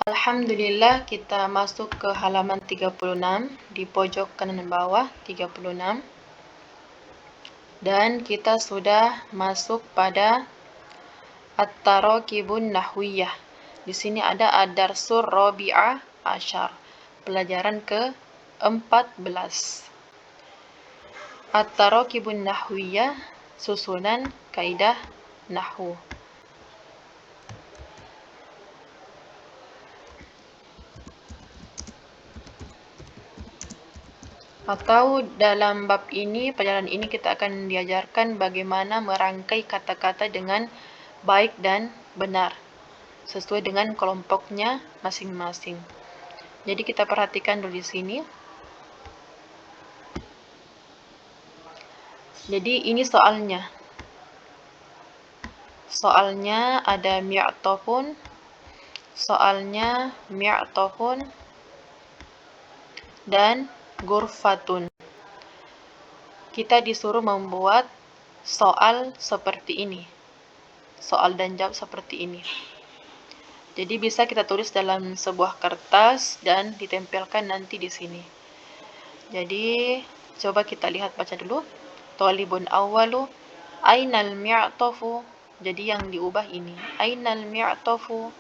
Alhamdulillah, kita masuk ke halaman 36 di pojok kanan bawah 36. Dan kita sudah masuk pada At-Tarakibun Nahwiyah. Di sini ada Ad-Darsur Rabi'ah Asyar, pelajaran ke-14. At-Tarakibun Nahwiyah, susunan kaidah nahwu. Atau dalam bab ini, pelajaran ini kita akan diajarkan bagaimana merangkai kata-kata dengan baik dan benar, sesuai dengan kelompoknya masing-masing. Jadi kita perhatikan dulu di sini. Jadi ini soalnya. Soalnya ada mi'tofun. Soalnya mi'tofun dan gurfatun. Kita disuruh membuat soal seperti ini. Soal dan jawab seperti ini. Jadi bisa kita tulis dalam sebuah kertas dan ditempelkan nanti di sini. Jadi coba kita lihat, baca dulu. Thalibun awwalu ainal mi'tafu. Jadi yang diubah ini. Ainal mi'tafu.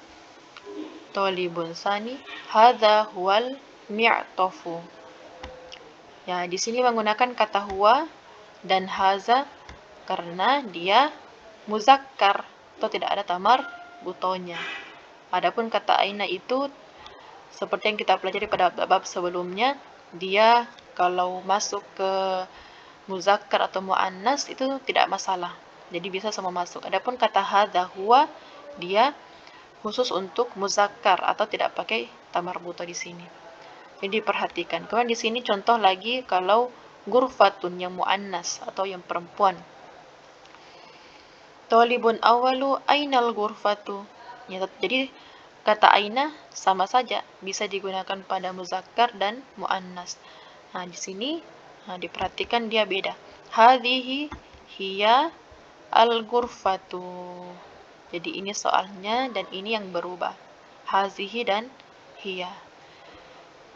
Thalibun sani hadza huwal mi'tafu. Ya, di sini menggunakan kata huwa dan haza karena dia muzakkar atau tidak ada tamar butonya. Adapun kata aina itu seperti yang kita pelajari pada bab sebelumnya, dia kalau masuk ke muzakkar atau muannas itu tidak masalah. Jadi bisa semua masuk. Adapun kata hadza huwa, dia khusus untuk muzakkar atau tidak pakai tamar buto di sini. Jadi diperhatikan. Kemudian di sini contoh lagi kalau gurfatun yang muannas atau yang perempuan. Thalibun awalu ainal gurfatu. Ya, jadi kata aina sama saja, bisa digunakan pada muzakkar dan muannas. Nah, di sini diperhatikan dia beda. Hadhihi hiya al-gurfatu. Jadi ini soalnya dan ini yang berubah. Hazihi dan hiya.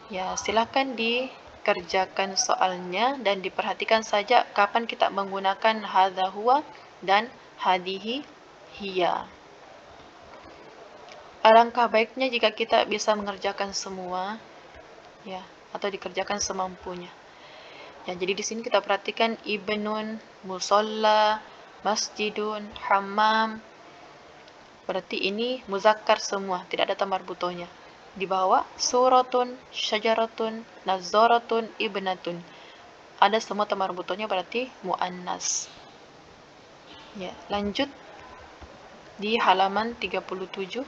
Ya, silakan dikerjakan soalnya dan diperhatikan saja kapan kita menggunakan hadza huwa dan hadihi hiya. Alangkah baiknya jika kita bisa mengerjakan semua, ya, atau dikerjakan semampunya. Ya, jadi di sini kita perhatikan ibnun, musalla, masjidun, hammam. Berarti ini muzakkar semua, tidak ada tamar butonya. Di bawah suratun, syajaratun, nazaratun, ibnatun. Ada semua tamar butonya, berarti muannas. Ya, lanjut di halaman 37.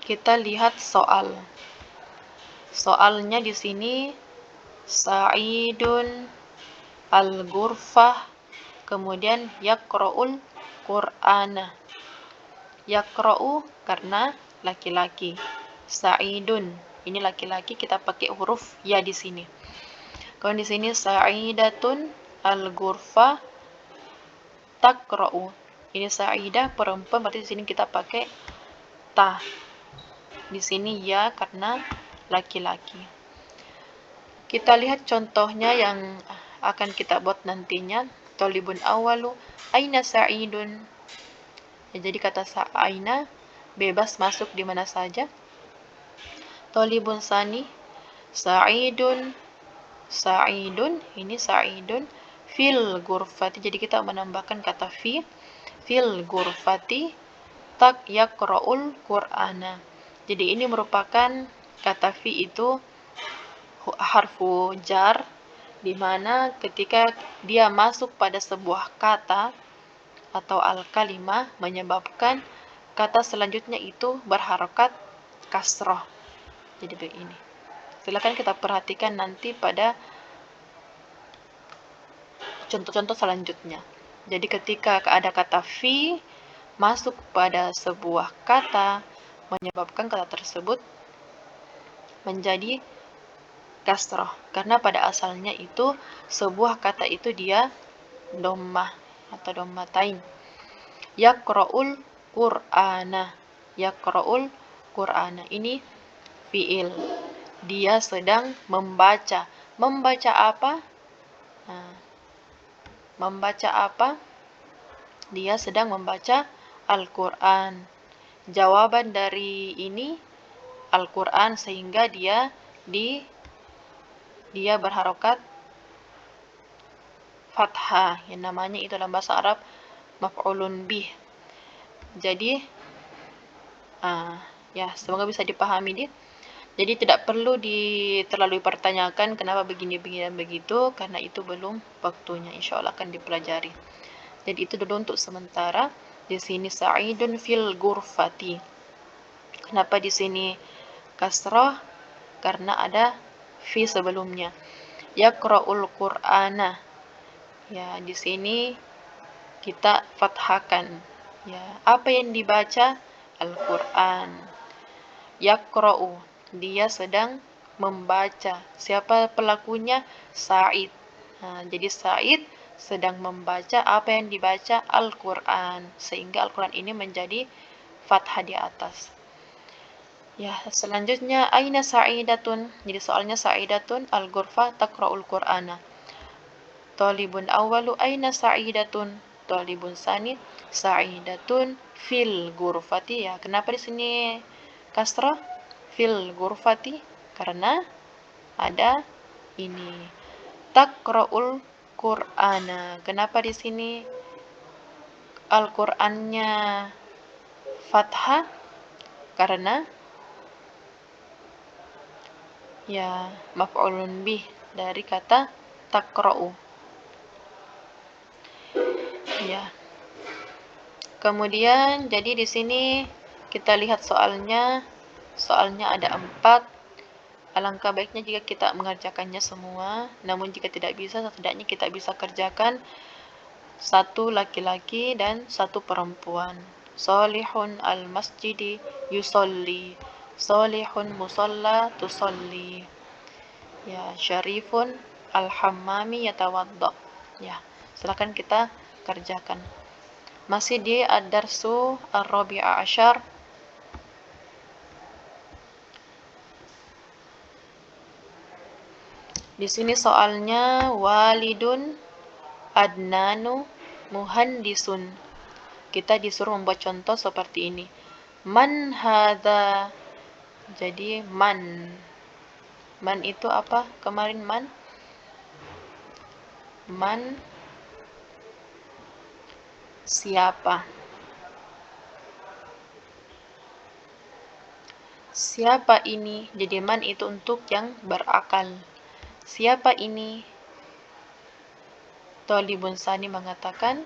Kita lihat soal. Soalnya di sini Sa'idun al-ghurfah, kemudian yaqra'ul Qur'ana. Yaqra'u karena laki-laki. Sa'idun ini laki-laki, kita pakai huruf ya di sini. Kemudian di sini Sa'idatun al-ghurfah taqra'u. Ini Sa'idah perempuan, berarti di sini kita pakai ta. Di sini ya karena laki-laki. Kita lihat contohnya yang akan kita buat nantinya. Thalibun awalu aina Sa'idun. Ya, jadi kata aina bebas masuk di mana saja. Thalibun sani Sa'idun. Sa'idun ini Sa'idun fil ghurfati. Jadi kita menambahkan kata fil ghurfati tak yaqra'ul Qur'ana. Jadi ini merupakan kata fi itu harfu jar, di mana ketika dia masuk pada sebuah kata atau al-kalimah menyebabkan kata selanjutnya itu berharokat kasroh. Jadi begini. Silakan kita perhatikan nanti pada contoh-contoh selanjutnya. Jadi ketika ada kata fi masuk pada sebuah kata menyebabkan kata tersebut menjadi kasroh, karena pada asalnya itu sebuah kata itu dia dhammah atau dhammatain. Yaqra'ul Qur'ana. Yaqra'ul Qur'ana. Ini fiil. Dia sedang membaca. Membaca apa? Membaca apa? Dia sedang membaca Al-Quran. Jawaban dari ini Al-Quran, sehingga dia berharokat fathah, yang namanya itu dalam bahasa Arab maf'ulun bih. Jadi ya, semoga bisa dipahami. Jadi tidak perlu terlalu dipertanyakan kenapa begini dan begitu, karena itu belum waktunya. Insya Allah akan dipelajari. Jadi itu dulu untuk sementara. Di sini sa'idun fil ghurfati. Kenapa di sini kasrah? Karena ada fi sebelumnya. Yaqra'ul Qur'ana. Ya, di sini kita fathahkan. Ya, apa yang dibaca? Al-Qur'an. Yaqra'u, dia sedang membaca. Siapa pelakunya? Sa'id. Jadi Sa'id sedang membaca. Apa yang dibaca? Al-Quran. Sehingga Al-Quran ini menjadi fathah di atas. Ya, selanjutnya aina sa'idatun. Jadi soalnya sa'idatun al-ghurfah taqra'ul Qur'ana. Talibun awwalu aina sa'idatun. Talibun sani sa'idatun fil ghurfati. Ya, kenapa di sini kasrah? Fil ghurfati, karena ada ini taqra'ul Qur'ana. Kenapa di sini Al-Qur'annya fathah? Karena ya maf'ulun bih dari kata taqra'u. Ya. Kemudian jadi di sini kita lihat soalnya. Soalnya ada 4. Alangkah baiknya jika kita mengerjakannya semua, namun jika tidak bisa, setidaknya kita bisa kerjakan 1 laki-laki dan 1 perempuan. Solihun al-masjidi yusolli. Solihun musalla tusolli. Ya, syarifun al-hammami yatawadda. Ya, silakan kita kerjakan. Masih di ad-darsu ar-rabi'a asyar. Di sini soalnya walidun Adnanu muhandisun. Kita disuruh membuat contoh seperti ini. Man hadza. Jadi man. Man itu apa? Kemarin man. Man siapa? Siapa ini? Jadi man itu untuk yang berakal. Siapa ini? Talibun sani mengatakan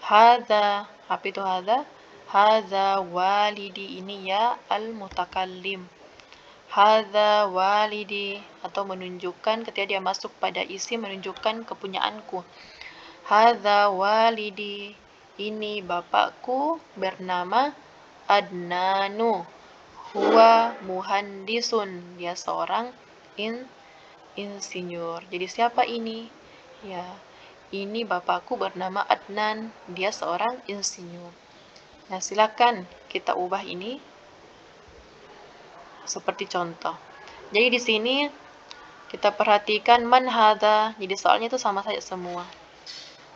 hadza. Apa itu hadza? Hadza walidi, ini ya al-mutakallim. Hadza walidi, atau menunjukkan ketika dia masuk pada isim, menunjukkan kepunyaanku. Hadza walidi, ini bapakku bernama Adnanu. Huwa muhandisun, dia seorang insinyur. Jadi siapa ini? Ya, ini bapakku bernama Adnan, dia seorang insinyur. Nah, silakan kita ubah ini seperti contoh. Jadi di sini kita perhatikan man hadza. Jadi soalnya itu sama saja semua.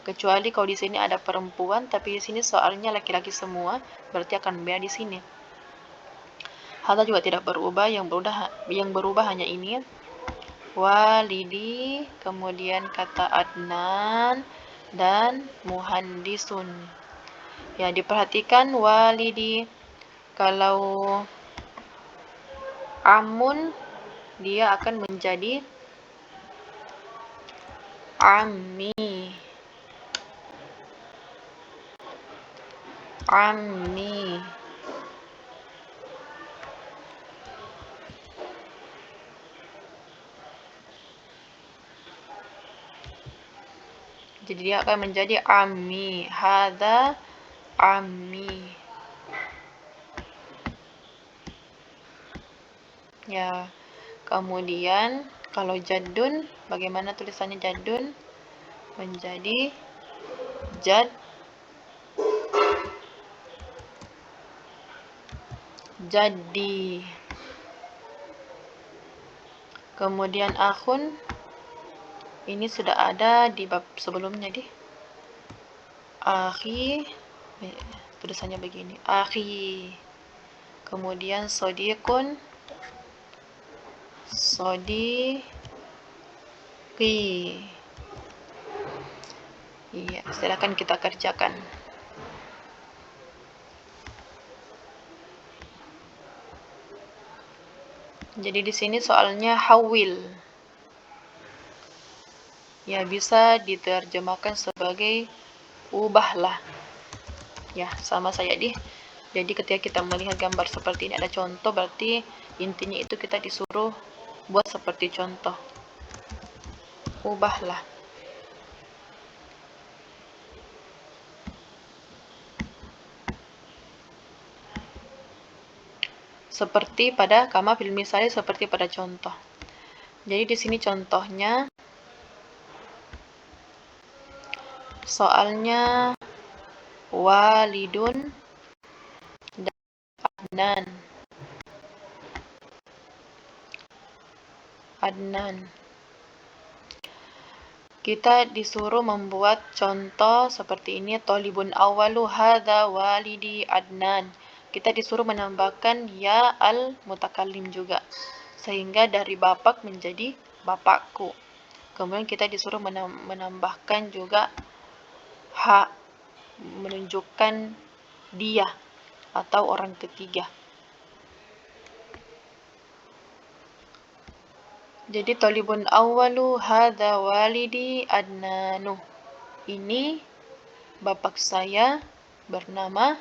Kecuali kalau di sini ada perempuan, tapi di sini soalnya laki-laki semua, berarti akan beda di sini. Hadza juga tidak berubah, yang berubah hanya ini. Walidi, kemudian kata Adnan dan muhandisun. Ya, diperhatikan walidi. Kalau amun, dia akan menjadi ammi. Ammi. Jadi dia akan menjadi ammi. Hadza ammi. Ya. Kemudian kalau jadun, bagaimana tulisannya jadun? Menjadi jaddi. Kemudian akhun, ini sudah ada di bab sebelumnya di akhi, tulisannya begini, akhi. Kemudian sodiqun, sodiqi. Iya, silakan kita kerjakan. Jadi di sini soalnya hawil. Ya, bisa diterjemahkan sebagai ubahlah. Ya, sama saya di. Jadi ketika kita melihat gambar seperti ini ada contoh, berarti intinya itu kita disuruh buat seperti contoh. Ubahlah. Seperti pada kama fil misali, seperti pada contoh. Jadi di sini contohnya soalnya walidun dan Adnan. Kita disuruh membuat contoh seperti ini, tolibun awalu hadza walidi Adnan. Kita disuruh menambahkan ya al mutakallim juga, sehingga dari bapak menjadi bapakku. Kemudian kita disuruh menambahkan juga ha, menunjukkan dia atau orang ketiga. Jadi tolibun awalu hadza walidi Adnanu. Ini bapak saya bernama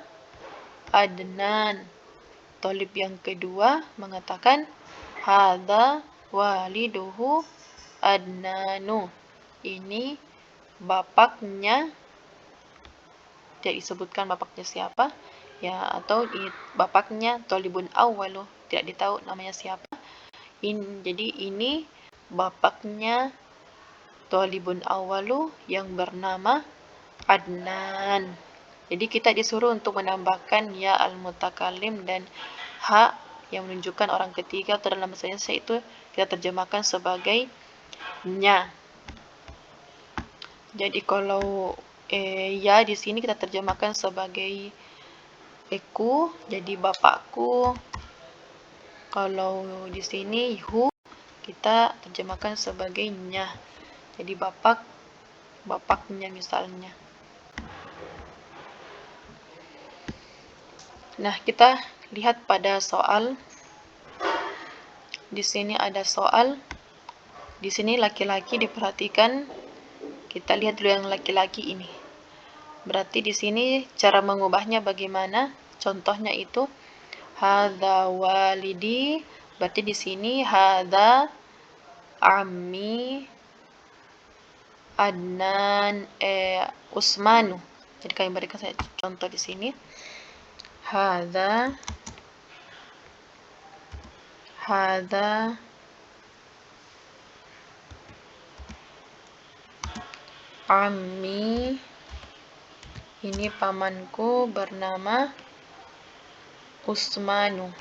Adnan. Tolib yang kedua mengatakan hadza waliduhu Adnanu. Ini bapaknya, tidak disebutkan bapaknya siapa, ya, atau bapaknya tolibun awalu, tidak ditahu namanya siapa. Jadi ini bapaknya tolibun awalu yang bernama Adnan. Jadi kita disuruh untuk menambahkan ya al-mutakallim dan ha yang menunjukkan orang ketiga, atau dalam bahasa Indonesia itu kita terjemahkan sebagai nya. Jadi kalau ya di sini kita terjemahkan sebagai aku, jadi bapakku. Kalau di sini hu kita terjemahkan sebagai nya, jadi bapaknya misalnya. Nah, kita lihat pada soal. Di sini ada soal. Di sini laki-laki diperhatikan. Kita lihat dulu yang laki-laki ini. Berarti di sini cara mengubahnya bagaimana? Contohnya itu hadza walidi. Berarti di sini hadza ammi Adnan Usmanu. Jadi kami berikan saya contoh di sini. Hadza ammi, ini pamanku bernama Usmanu.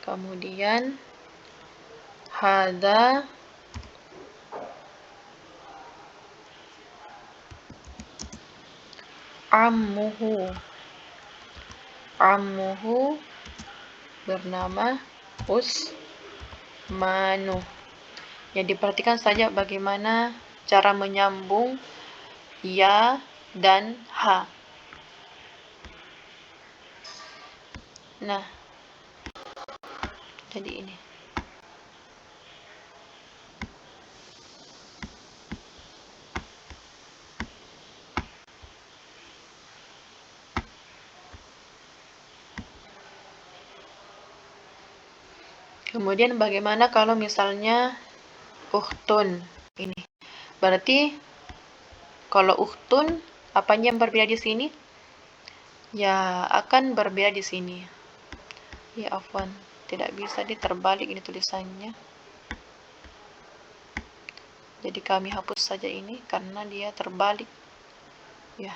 Kemudian hadza ammuhu bernama Usmanu. Ya, diperhatikan saja bagaimana cara menyambung ya dan ha. Nah, jadi ini. Kemudian bagaimana kalau misalnya ukhtun ini? Berarti kalau ukhtun, apanya yang berbeda di sini? Ya, akan berbeda di sini. Ya, afwan, tidak bisa diterbalik ini tulisannya. Jadi kami hapus saja ini karena dia terbalik. Ya.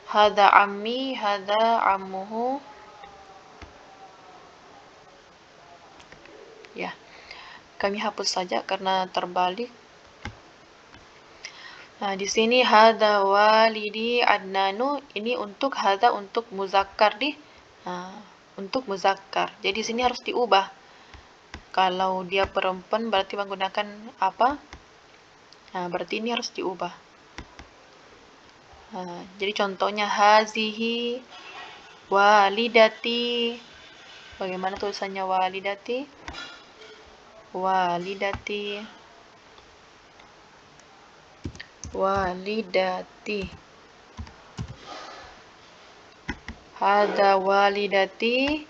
Hadza ammi, hadza ammuhu. Ya, kami hapus saja karena terbalik. Nah, di sini hadza walidi Adnanu, ini untuk hadza untuk muzakkar untuk muzakkar. Jadi sini harus diubah. Kalau dia perempuan berarti menggunakan apa? Nah, berarti ini harus diubah. Nah, jadi contohnya hazihi walidati. Bagaimana tulisannya walidati? Walidati. Walidati. Hadza walidati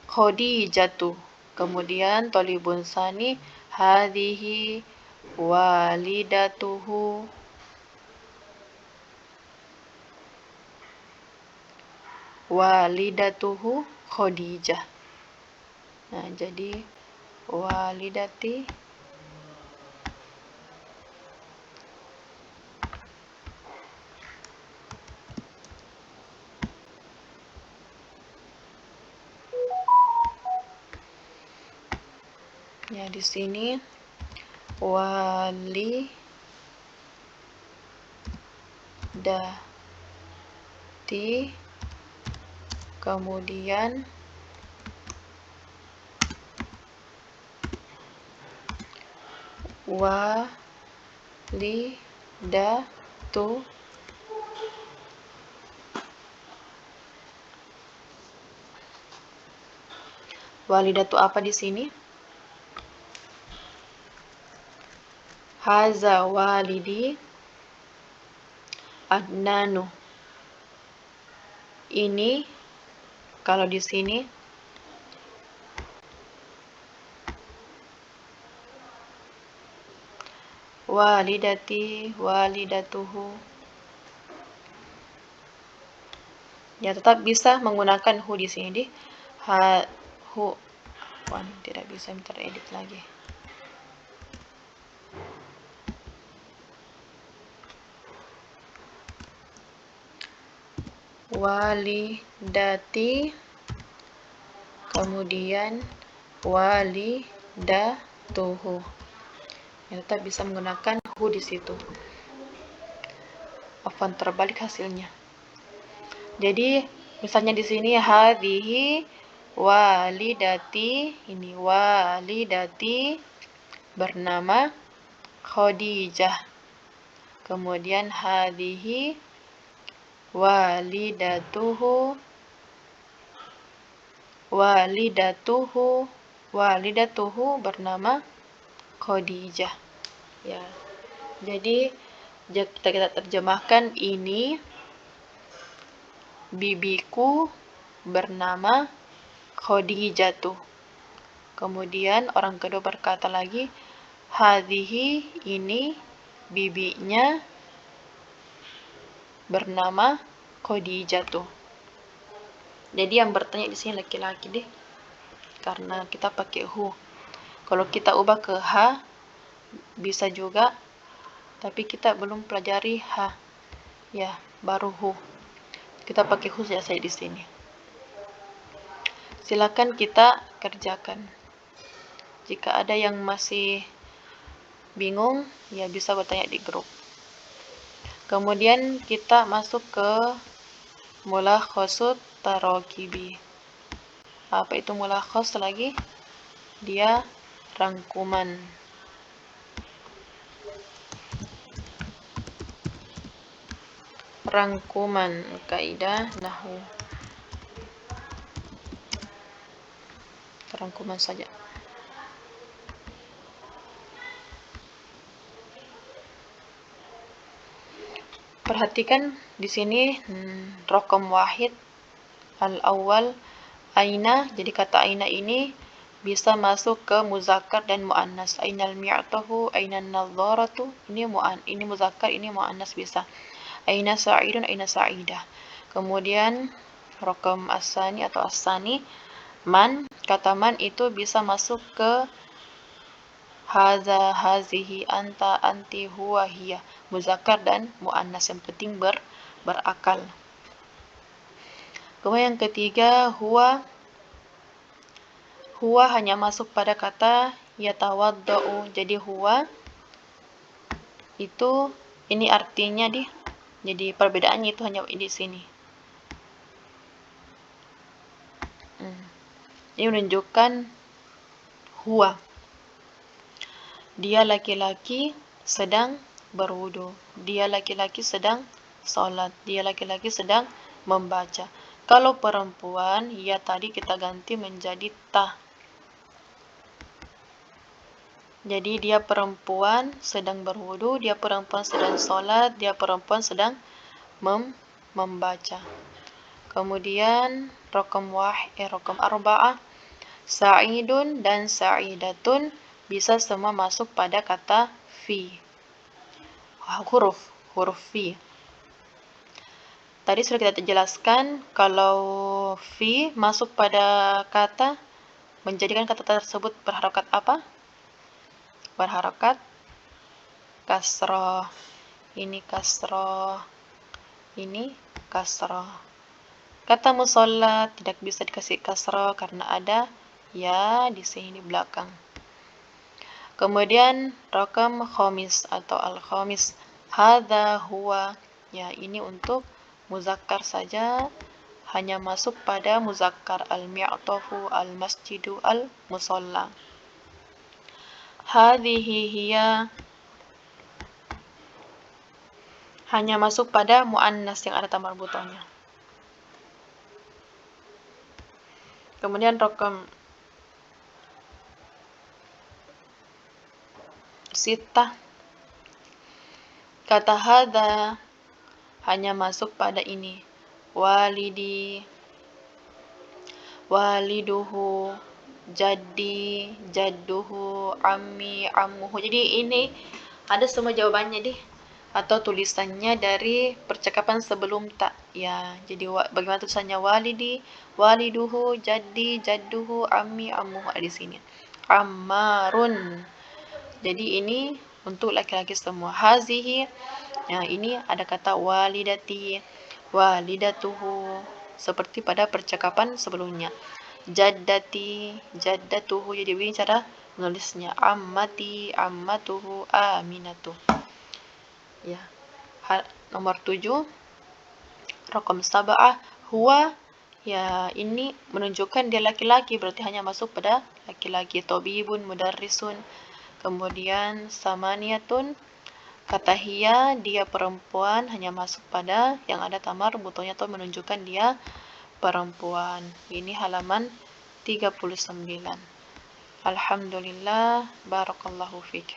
Khadijatu. Kemudian tolibun sani hadhihi walidatuhu. Walidatuhu Khadijah. Nah, jadi walidati ya, di sini walidati, kemudian walidatu walidatu apa di sini? Haza walidi Adnanu. Ini kalau di sini walidati walidatuhu. Ya, tetap bisa menggunakan hu di sini hu. Tidak bisa teredit lagi. Walidati, kemudian walidatuhu. Ya, tetap bisa menggunakan hu di situ. Afwan, terbalik hasilnya. Jadi misalnya di sini hadhihi walidati, ini walidati bernama Khadijah. Kemudian hadhihi walidatuhu bernama Khadijah. Ya. Jadi kita terjemahkan, ini bibiku bernama Khadijatu. Kemudian orang kedua berkata lagi, hadhihi, ini bibinya bernama Khadijatu. Jadi yang bertanya di sini laki-laki deh, karena kita pakai hu. Kalau kita ubah ke ha bisa juga, tapi kita belum pelajari ha. Ya, baru hu. Kita pakai hu saja di sini. Silakan kita kerjakan. Jika ada yang masih bingung, ya bisa bertanya di grup. Kemudian kita masuk ke mulakhasut tarakibi. Apa itu mulakhas lagi? Dia rangkuman. Rangkuman kaidah nahwu. Rangkuman saja. Perhatikan di sini raqam wahid al-awwal aina. Jadi kata aina ini bisa masuk ke muzakkar dan muannas. Ainal mi'tahu, ainan nadharatu. Ini muzakkar, ini muannas bisa. Aina sa'idun, aina sa'idah. Kemudian raqam asani atau asani man. Kata man itu bisa masuk ke haza, hazihi, anta, anti, huwa, hiya. Muzakkar dan muannas, yang penting berakal. Kemudian yang ketiga, huwa hanya masuk pada kata yatawadda'u. Jadi huwa itu ini artinya jadi perbedaannya itu hanya di sini. Ini menunjukkan huwa, dia laki-laki sedang berwudu, dia laki-laki sedang sholat, dia laki-laki sedang membaca. Kalau perempuan, ya tadi kita ganti menjadi ta. Jadi dia perempuan sedang berwudu, dia perempuan sedang sholat, dia perempuan sedang membaca. Kemudian raqam arba'ah, sa'idun dan sa'idatun bisa semua masuk pada kata fi. Huruf fi. Tadi sudah kita jelaskan kalau fi masuk pada kata, menjadikan kata tersebut berharokat apa? Berharokat kasroh. Ini kasroh, ini kasroh. Kata musolla tidak bisa dikasih kasroh karena ada ya di sini di belakang. Kemudian raqam khamis atau al-khamis, hadza huwa, ya ini untuk muzakkar saja, hanya masuk pada muzakkar, al-mi'tafu, al-masjidu, al-musalla. Hadhihi hiya hanya masuk pada muannas yang ada ta marbutahnya. Kemudian raqam sitah, kata hadza hanya masuk pada ini, walidi, waliduhu, jaddi, jadduhu, ammi, ammuhu. Jadi ini ada semua jawabannya atau tulisannya dari percakapan sebelum tak. Ya, jadi bagaimana tulisannya walidi, waliduhu, jaddi, jadduhu, ammi, ammuhu di sini. Ammarun. Jadi ini untuk laki-laki semua. Hazihi, ya ini ada kata walidati, walidatuhu, seperti pada percakapan sebelumnya. Jaddati, jaddatuhu, jadi ini cara menulisnya. Ammati, ammatuhu, aminatu. Ya. Nomor 7, raqam sab'ah, huwa, ya ini menunjukkan dia laki-laki, berarti hanya masuk pada laki-laki. Tabibun, mudarrisun. Kemudian samaniyatun, kata hiya, dia perempuan, hanya masuk pada yang ada tamar butuhnya atau menunjukkan dia perempuan. Ini halaman 39. Alhamdulillah, barakallahu fiik.